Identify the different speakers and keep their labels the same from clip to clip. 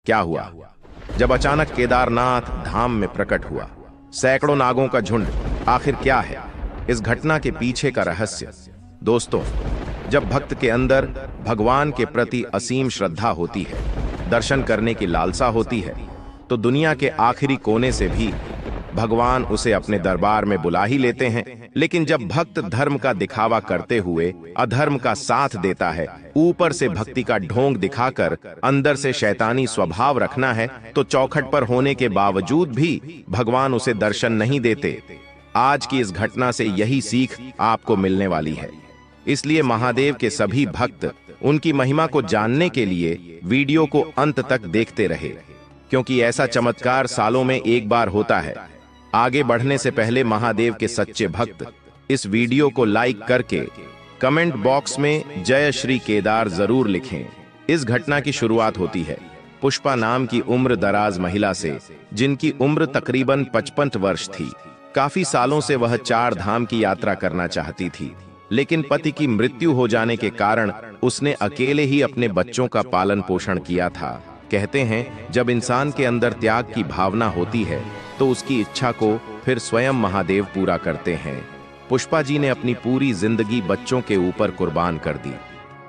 Speaker 1: क्या हुआ जब अचानक केदारनाथ धाम में प्रकट हुआ? सैकड़ों नागों का झुंड। आखिर क्या है इस घटना के पीछे का रहस्य? दोस्तों, जब भक्त के अंदर भगवान के प्रति असीम श्रद्धा होती है, दर्शन करने की लालसा होती है, तो दुनिया के आखिरी कोने से भी भगवान उसे अपने दरबार में बुला ही लेते हैं। लेकिन जब भक्त धर्म का दिखावा करते हुए अधर्म का साथ देता है, ऊपर से भक्ति का ढोंग दिखाकर अंदर से शैतानी स्वभाव रखना है, तो चौखट पर होने के बावजूद भी भगवान उसे दर्शन नहीं देते। आज की इस घटना से यही सीख आपको मिलने वाली है। इसलिए महादेव के सभी भक्त उनकी महिमा को जानने के लिए वीडियो को अंत तक देखते रहे, क्योंकि ऐसा चमत्कार सालों में एक बार होता है। आगे बढ़ने से पहले महादेव के सच्चे भक्त इस वीडियो को लाइक करके कमेंट बॉक्स में जय श्री केदार जरूर लिखें। इस घटना की शुरुआत होती है पुष्पा नाम की उम्र दराज महिला से, जिनकी उम्र तकरीबन 55 वर्ष थी। काफी सालों से वह 4 धाम की यात्रा करना चाहती थी, लेकिन पति की मृत्यु हो जाने के कारण उसने अकेले ही अपने बच्चों का पालन पोषण किया था। कहते हैं, जब इंसान के अंदर त्याग की भावना होती है तो उसकी इच्छा को फिर स्वयं महादेव पूरा करते हैं। पुष्पा जी ने अपनी पूरी जिंदगी बच्चों के ऊपर कुर्बान कर दी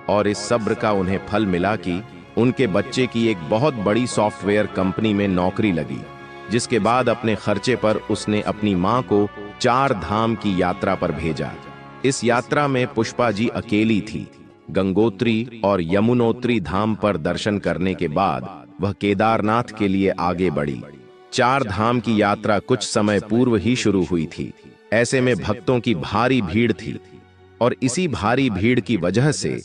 Speaker 1: और इस सब्र का उन्हें फल मिला कि उनके बच्चे की एक बहुत बड़ी सॉफ्टवेयर कंपनी में नौकरी लगी, जिसके बाद अपने खर्चे पर उसने अपनी मां को 4 धाम की यात्रा पर भेजा। इस यात्रा में पुष्पा जी अकेली थी। गंगोत्री और यमुनोत्री धाम पर दर्शन करने के बाद वह केदारनाथ के लिए आगे बढ़ी। 4 धाम की यात्रा कुछ समय पूर्व ही शुरू हुई थी। ऐसे में भक्तों की भारी भीड़ थी और इसी भारी भीड़ की वजह से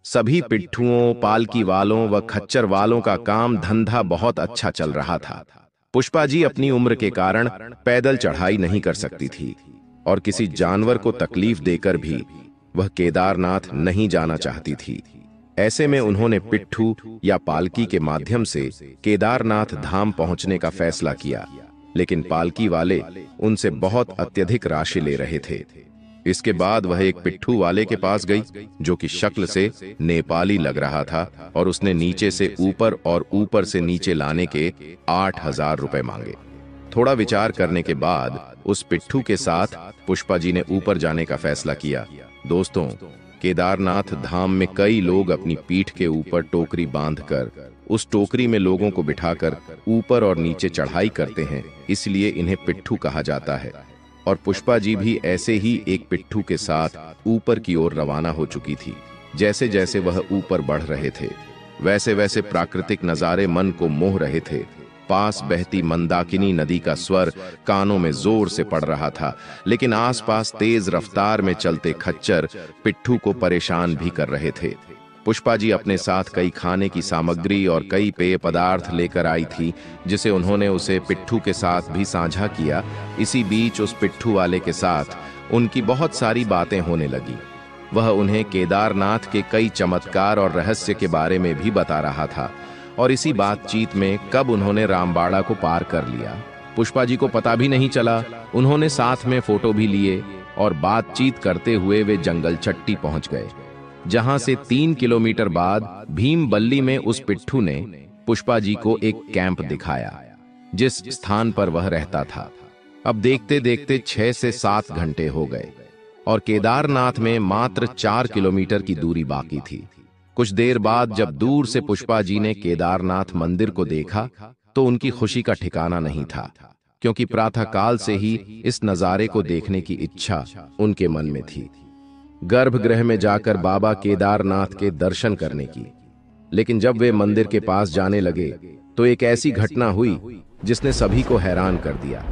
Speaker 1: सभी पिट्ठुओं, पालकी वालों व खच्चर वालों का काम धंधा बहुत अच्छा चल रहा था। पुष्पा जी अपनी उम्र के कारण पैदल चढ़ाई नहीं कर सकती थी और किसी जानवर को तकलीफ देकर भी वह केदारनाथ नहीं जाना चाहती थी। ऐसे में उन्होंने पिट्ठू या पालकी के माध्यम से केदारनाथ धाम पहुंचने का फैसला किया, लेकिन पालकी वाले उनसे बहुत अत्यधिक राशि ले रहे थे। इसके बाद वह एक पिट्ठू वाले के पास गई, जो कि शक्ल से नेपाली लग रहा था, और उसने नीचे से ऊपर और ऊपर से नीचे लाने के 8,000 रुपए मांगे। थोड़ा विचार करने के बाद उस पिट्ठू के साथ पुष्पा जी ने ऊपर जाने का फैसला किया। दोस्तों, केदारनाथ धाम में कई लोग अपनी पीठ के ऊपर टोकरी बांधकर उस टोकरी में लोगों को बिठाकर ऊपर और नीचे चढ़ाई करते हैं, इसलिए इन्हें पिट्ठू कहा जाता है। और पुष्पा जी भी ऐसे ही एक पिट्ठू के साथ ऊपर की ओर रवाना हो चुकी थी। जैसे जैसे वह ऊपर बढ़ रहे थे, वैसे वैसे प्राकृतिक नजारे मन को मोह रहे थे। पास बहती मंदाकिनी नदी का स्वर कानों में जोर से पड़ रहा था, लेकिन आसपास तेज रफ्तार में चलते खच्चर पिट्ठू को परेशान भी कर रहे थे। पुष्पा जी अपने साथ कई खाने की सामग्री और कई पेय पदार्थ लेकर आई थी, जिसे उन्होंने उसे पिट्ठू के साथ भी साझा किया। इसी बीच उस पिट्ठू वाले के साथ उनकी बहुत सारी बातें होने लगी। वह उन्हें केदारनाथ के कई चमत्कार और रहस्य के बारे में भी बता रहा था, और इसी बातचीत में कब उन्होंने रामबाड़ा को पार कर लिया, पुष्पा जी को पता भी नहीं चला। उन्होंने साथ में फोटो भी लिए और बातचीत करते हुए वे जंगल चट्टी पहुंच गए, जहां से 3 किलोमीटर बाद भीम बल्ली में उस पिट्ठू ने पुष्पा जी को एक कैंप दिखाया, जिस स्थान पर वह रहता था। अब देखते देखते 6 से 7 घंटे हो गए और केदारनाथ में मात्र 4 किलोमीटर की दूरी बाकी थी। कुछ देर बाद जब दूर से पुष्पा जी ने केदारनाथ मंदिर को देखा तो उनकी खुशी का ठिकाना नहीं था, क्योंकि प्रातःकाल से ही इस नजारे को देखने की इच्छा उनके मन में थी, गर्भगृह में जाकर बाबा केदारनाथ के दर्शन करने की। लेकिन जब वे मंदिर के पास जाने लगे तो एक ऐसी घटना हुई जिसने सभी को हैरान कर दिया।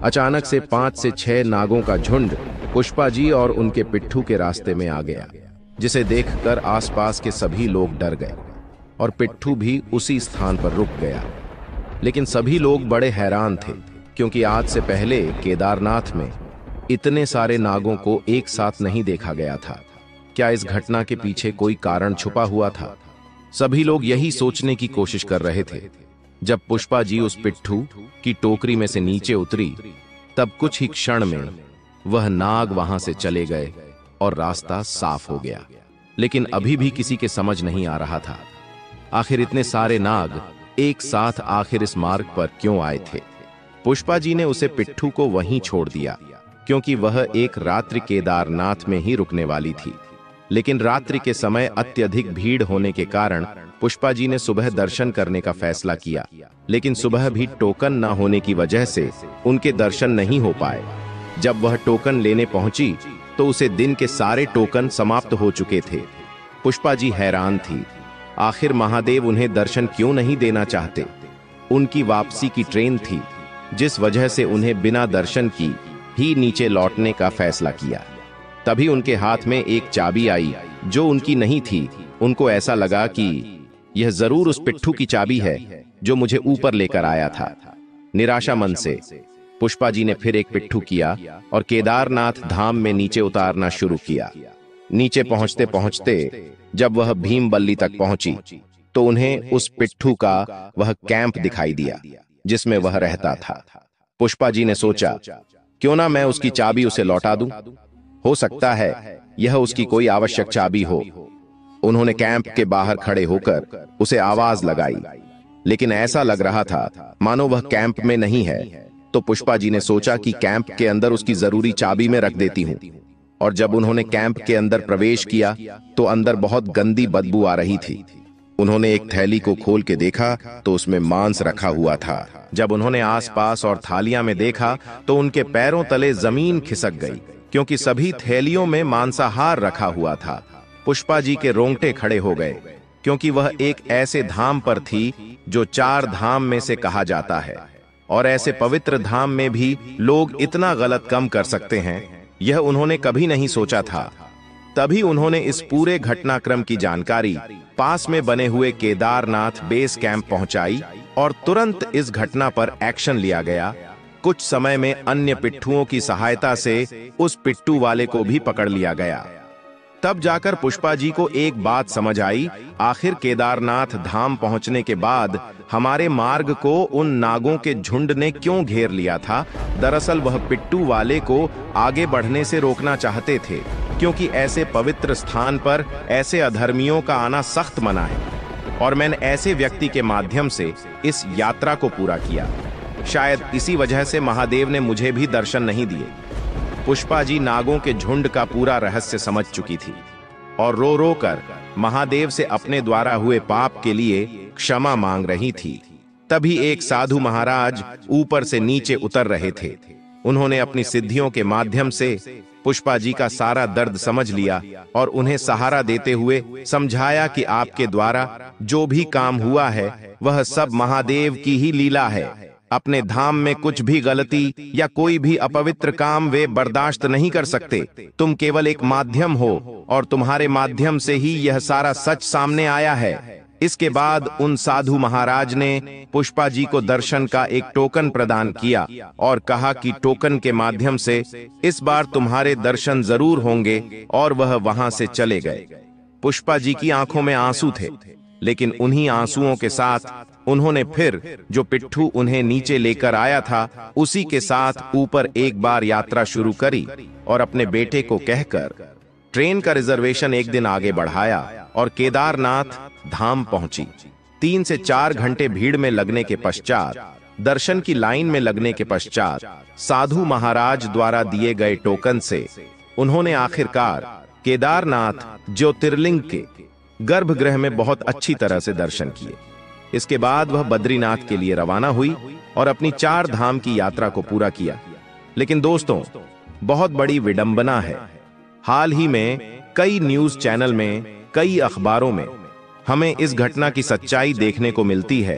Speaker 1: अचानक से 5 से 6 नागों का झुंड पुष्पा जी और उनके पिट्ठू के रास्ते में आ गया, जिसे देखकर आसपास के सभी लोग डर गए और पिट्ठू भी उसी स्थान पर रुक गया। लेकिन सभी लोग बड़े हैरान थे, क्योंकि आज से पहले केदारनाथ में इतने सारे नागों को एक साथ नहीं देखा गया था। क्या इस घटना के पीछे कोई कारण छुपा हुआ था? सभी लोग यही सोचने की कोशिश कर रहे थे। जब पुष्पा जी उस पिट्ठू की टोकरी में से नीचे उतरी, तब कुछ ही क्षण में वह नाग वहां से चले गए और रास्ता साफ हो गया। लेकिन अभी भी किसी के समझ नहीं आ रहा था, आखिर इतने सारे नाग एक साथ आखिर इस मार्ग पर क्यों आए थे। पुष्पा जी ने उसे पिट्ठू को वहीं छोड़ दिया, क्योंकि वह एक रात्रि केदारनाथ में ही रुकने वाली थी। लेकिन रात्रि के समय अत्यधिक भीड़ होने के कारण पुष्पा जी ने सुबह दर्शन करने का फैसला किया, लेकिन सुबह भी टोकन न होने की वजह से उनके दर्शन नहीं हो पाए। जब वह टोकन लेने पहुंची तो उसे दिन के सारे टोकन समाप्त हो चुके थे। पुष्पा जी हैरान थी, आखिर महादेव उन्हें दर्शन क्यों नहीं देना चाहते। उनकी वापसी की ट्रेन थी, जिस वजह से उन्हें बिना दर्शन की ही नीचे लौटने का फैसला किया। तभी उनके हाथ में एक चाबी आई जो उनकी नहीं थी। उनको ऐसा लगा कि यह जरूर उस पिट्ठू की चाबी है जो मुझे ऊपर लेकर आया था। निराशा मन से पुष्पा जी ने फिर एक पिट्ठू किया और केदारनाथ धाम में नीचे उतारना शुरू किया। नीचे पहुंचते पहुंचते जब वह भीमबल्ली तक पहुंची तो उन्हें उस पिट्ठू का वह कैंप दिखाई दिया जिसमें वह रहता था। पुष्पा जी ने सोचा, क्यों ना मैं उसकी चाबी उसे लौटा दूं, हो सकता है यह उसकी कोई आवश्यक चाबी हो। उन्होंने कैंप के बाहर खड़े होकर उसे आवाज लगाई, लेकिन ऐसा लग रहा था मानो वह कैंप में नहीं है। तो पुष्पा जी ने सोचा कि कैंप के अंदर उसकी जरूरी चाबी में रख देती हूं। और जब उन्होंने कैंप के अंदर प्रवेश किया तो अंदर बहुत गंदी बदबू आ रही थी। उन्होंने एक थैली को खोल के देखा तो उसमें मांस रखा हुआ था। जब उन्होंने आसपास और थालियां में देखा तो उनके पैरों तले जमीन खिसक गई, क्योंकि सभी थैलियों में मांसाहार रखा हुआ था। पुष्पा जी के रोंगटे खड़े हो गए, क्योंकि वह एक ऐसे धाम पर थी जो 4 धाम में से कहा जाता है, और ऐसे पवित्र धाम में भी लोग इतना गलत कम कर सकते हैं, यह उन्होंने कभी नहीं सोचा था। तभी उन्होंने इस पूरे घटनाक्रम की जानकारी पास में बने हुए केदारनाथ बेस कैंप पहुंचाई और तुरंत इस घटना पर एक्शन लिया गया। कुछ समय में अन्य पिट्ठुओं की सहायता से उस पिट्ठू वाले को भी पकड़ लिया गया। तब जाकर पुष्पा जी को एक बात समझ आई, आखिर केदारनाथ धाम पहुंचने के बाद हमारे मार्ग को उन नागों के झुंड ने क्यों घेर लिया था। दरअसल वह पिट्ठू वाले को आगे बढ़ने से रोकना चाहते थे, क्योंकि ऐसे पवित्र स्थान पर ऐसे अधर्मियों का आना सख्त मना है, और मैंने ऐसे व्यक्ति के माध्यम से इस यात्रा को पूरा किया। शायद इसी वजह से महादेव ने मुझे भी दर्शन नहीं दिए। पुष्पा जी नागों के झुंड का पूरा रहस्य समझ चुकी थी और रो रो कर महादेव से अपने द्वारा हुए पाप के लिए क्षमा मांग रही थी। तभी एक साधु महाराज ऊपर से नीचे उतर रहे थे। उन्होंने अपनी सिद्धियों के माध्यम से पुष्पा जी का सारा दर्द समझ लिया और उन्हें सहारा देते हुए समझाया कि आपके द्वारा जो भी काम हुआ है वह सब महादेव की ही लीला है। अपने धाम में कुछ भी गलती या कोई भी अपवित्र काम वे बर्दाश्त नहीं कर सकते। तुम केवल एक माध्यम हो और तुम्हारे माध्यम से ही यह सारा सच सामने आया है। इसके बाद उन साधु महाराज ने पुष्पा जी को दर्शन का एक टोकन प्रदान किया और कहा कि टोकन के माध्यम से इस बार तुम्हारे दर्शन जरूर होंगे, और वह वहां से चले गए। पुष्पा जी की आंखों में आंसू थे, लेकिन उन्हीं आंसुओं के साथ उन्होंने फिर जो पिट्ठू उन्हें नीचे लेकर आया था उसी के साथ ऊपर एक बार यात्रा शुरू करी और अपने बेटे को कहकर ट्रेन का रिजर्वेशन एक दिन आगे बढ़ाया और केदारनाथ धाम पहुंची। 3 से 4 घंटे भीड़ में लगने के पश्चात, दर्शन की लाइन में लगने के पश्चात, साधु महाराज द्वारा दिए गए टोकन से उन्होंने आखिरकार केदारनाथ ज्योतिर्लिंग के गर्भगृह में बहुत अच्छी तरह से दर्शन किए। इसके बाद वह बद्रीनाथ के लिए रवाना हुई और अपनी 4 धाम की यात्रा को पूरा किया। लेकिन दोस्तों, बहुत बड़ी विडंबना है, हाल ही में कई न्यूज चैनल में, कई अखबारों में हमें इस घटना की सच्चाई देखने को मिलती है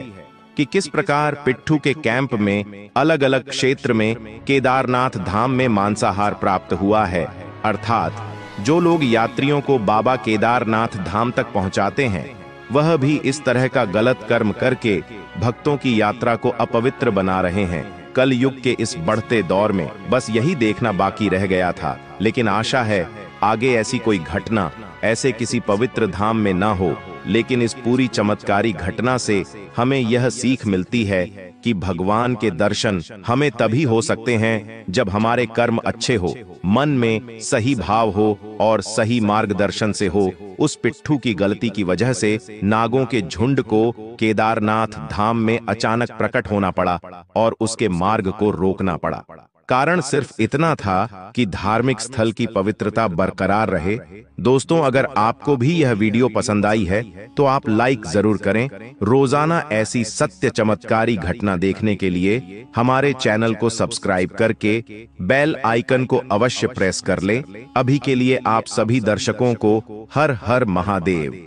Speaker 1: कि किस प्रकार पिट्ठू के कैंप में अलग अलग क्षेत्र में केदारनाथ धाम में मांसाहार प्राप्त हुआ है। अर्थात जो लोग यात्रियों को बाबा केदारनाथ धाम तक पहुंचाते हैं वह भी इस तरह का गलत कर्म करके भक्तों की यात्रा को अपवित्र बना रहे हैं। कल युग के इस बढ़ते दौर में बस यही देखना बाकी रह गया था, लेकिन आशा है आगे ऐसी कोई घटना ऐसे किसी पवित्र धाम में ना हो। लेकिन इस पूरी चमत्कारी घटना से हमें यह सीख मिलती है कि भगवान के दर्शन हमें तभी हो सकते हैं जब हमारे कर्म अच्छे हो, मन में सही भाव हो और सही मार्गदर्शन से हो। उस पिट्ठू की गलती की वजह से नागों के झुंड को केदारनाथ धाम में अचानक प्रकट होना पड़ा और उसके मार्ग को रोकना पड़ा। कारण सिर्फ इतना था कि धार्मिक स्थल की पवित्रता बरकरार रहे। दोस्तों, अगर आपको भी यह वीडियो पसंद आई है तो आप लाइक जरूर करें। रोजाना ऐसी सत्य चमत्कारी घटना देखने के लिए हमारे चैनल को सब्सक्राइब करके बेल आइकन को अवश्य प्रेस कर लें। अभी के लिए आप सभी दर्शकों को हर हर महादेव।